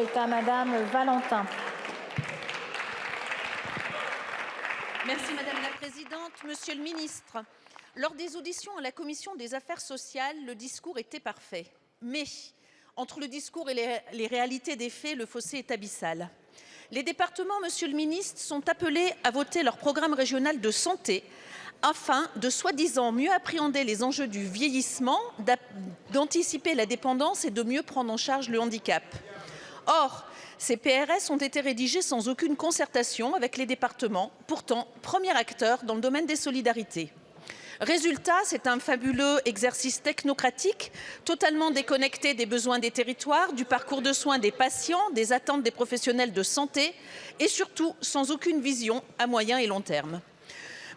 est à Madame Valentin. Merci Madame la Présidente. Monsieur le Ministre, lors des auditions à la Commission des Affaires sociales, le discours était parfait. Mais entre le discours et les réalités des faits, le fossé est abyssal. Les départements, Monsieur le Ministre, sont appelés à voter leur programme régional de santé afin de soi-disant mieux appréhender les enjeux du vieillissement, d'anticiper la dépendance et de mieux prendre en charge le handicap. Or, ces PRS ont été rédigés sans aucune concertation avec les départements, pourtant premier acteur dans le domaine des solidarités. Résultat, c'est un fabuleux exercice technocratique, totalement déconnecté des besoins des territoires, du parcours de soins des patients, des attentes des professionnels de santé et surtout sans aucune vision à moyen et long terme.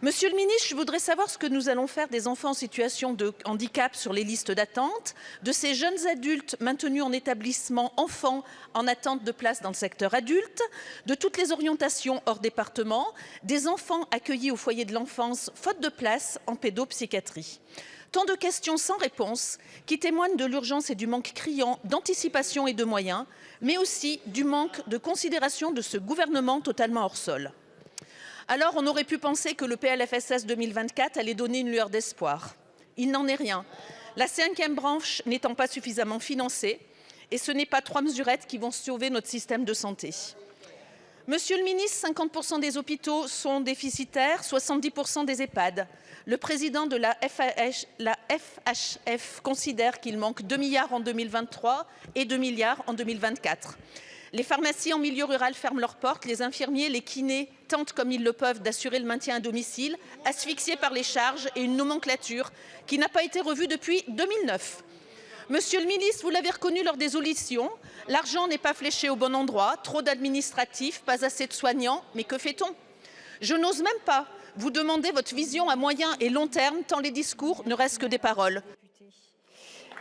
Monsieur le ministre, je voudrais savoir ce que nous allons faire des enfants en situation de handicap sur les listes d'attente, de ces jeunes adultes maintenus en établissement enfants en attente de place dans le secteur adulte, de toutes les orientations hors département, des enfants accueillis au foyer de l'enfance faute de place en pédopsychiatrie. Tant de questions sans réponse qui témoignent de l'urgence et du manque criant d'anticipation et de moyens, mais aussi du manque de considération de ce gouvernement totalement hors sol. Alors, on aurait pu penser que le PLFSS 2024 allait donner une lueur d'espoir. Il n'en est rien. La 5e branche n'étant pas suffisamment financée, et ce n'est pas 3 mesurettes qui vont sauver notre système de santé. Monsieur le ministre, 50% des hôpitaux sont déficitaires, 70% des EHPAD. Le président de la FHF considère qu'il manque 2 milliards en 2023 et 2 milliards en 2024. Les pharmacies en milieu rural ferment leurs portes, les infirmiers, les kinés tentent comme ils le peuvent d'assurer le maintien à domicile, asphyxiés par les charges et une nomenclature qui n'a pas été revue depuis 2009. Monsieur le ministre, vous l'avez reconnu lors des auditions, l'argent n'est pas fléché au bon endroit, trop d'administratifs, pas assez de soignants, mais que fait-on? Je n'ose même pas vous demander votre vision à moyen et long terme, tant les discours ne restent que des paroles.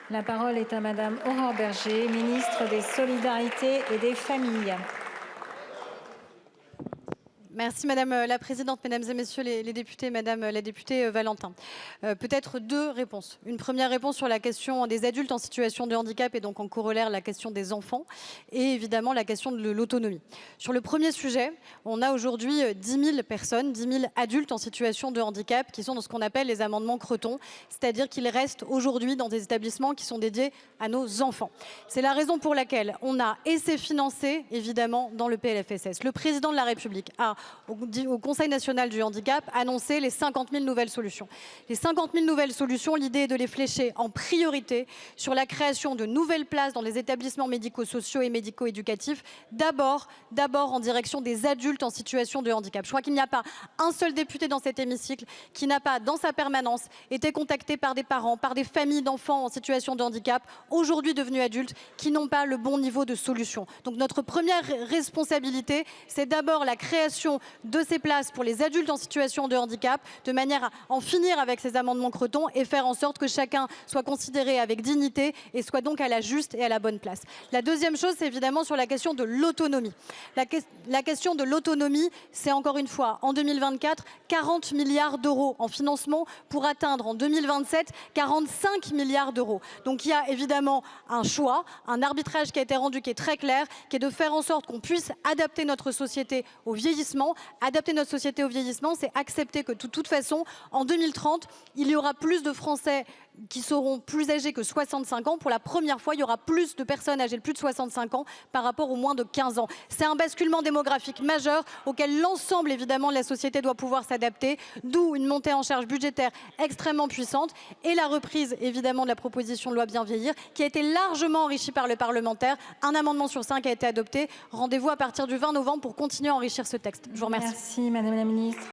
La parole est à Madame Aurore Bergé, ministre des Solidarités et des Familles. Merci Madame la Présidente, Mesdames et Messieurs les députés, Madame la députée Valentin. Peut-être 2 réponses. Une première réponse sur la question des adultes en situation de handicap et donc en corollaire la question des enfants et évidemment la question de l'autonomie. Sur le premier sujet, on a aujourd'hui 10 000 personnes, 10 000 adultes en situation de handicap qui sont dans ce qu'on appelle les amendements Creton, c'est-à-dire qu'ils restent aujourd'hui dans des établissements qui sont dédiés à nos enfants. C'est la raison pour laquelle on a, et c'est financé évidemment dans le PLFSS. Le président de la République a au Conseil national du handicap, annoncer les 50 000 nouvelles solutions. Les 50 000 nouvelles solutions, l'idée est de les flécher en priorité sur la création de nouvelles places dans les établissements médico-sociaux et médico-éducatifs, d'abord en direction des adultes en situation de handicap. Je crois qu'il n'y a pas un seul député dans cet hémicycle qui n'a pas, dans sa permanence, été contacté par des parents, par des familles d'enfants en situation de handicap, aujourd'hui devenus adultes, qui n'ont pas le bon niveau de solution. Donc notre première responsabilité, c'est d'abord la création de ces places pour les adultes en situation de handicap, de manière à en finir avec ces amendements Creton et faire en sorte que chacun soit considéré avec dignité et soit donc à la juste et à la bonne place. La deuxième chose, c'est évidemment sur la question de l'autonomie. La question de l'autonomie, c'est encore une fois, en 2024, 40 milliards d'euros en financement pour atteindre en 2027 45 milliards d'euros. Donc il y a évidemment un choix, un arbitrage qui a été rendu qui est très clair, qui est de faire en sorte qu'on puisse adapter notre société au vieillissement. Adapter notre société au vieillissement, c'est accepter que de toute façon, en 2030, il y aura plus de Français qui seront plus âgés que 65 ans. Pour la première fois, il y aura plus de personnes âgées de plus de 65 ans par rapport aux moins de 15 ans. C'est un basculement démographique majeur auquel l'ensemble, évidemment, de la société doit pouvoir s'adapter, d'où une montée en charge budgétaire extrêmement puissante et la reprise, évidemment, de la proposition de loi Bien vieillir, qui a été largement enrichie par le parlementaire. Un amendement sur 5 a été adopté. Rendez-vous à partir du 20 novembre pour continuer à enrichir ce texte. Je vous remercie. Merci, Madame la Ministre.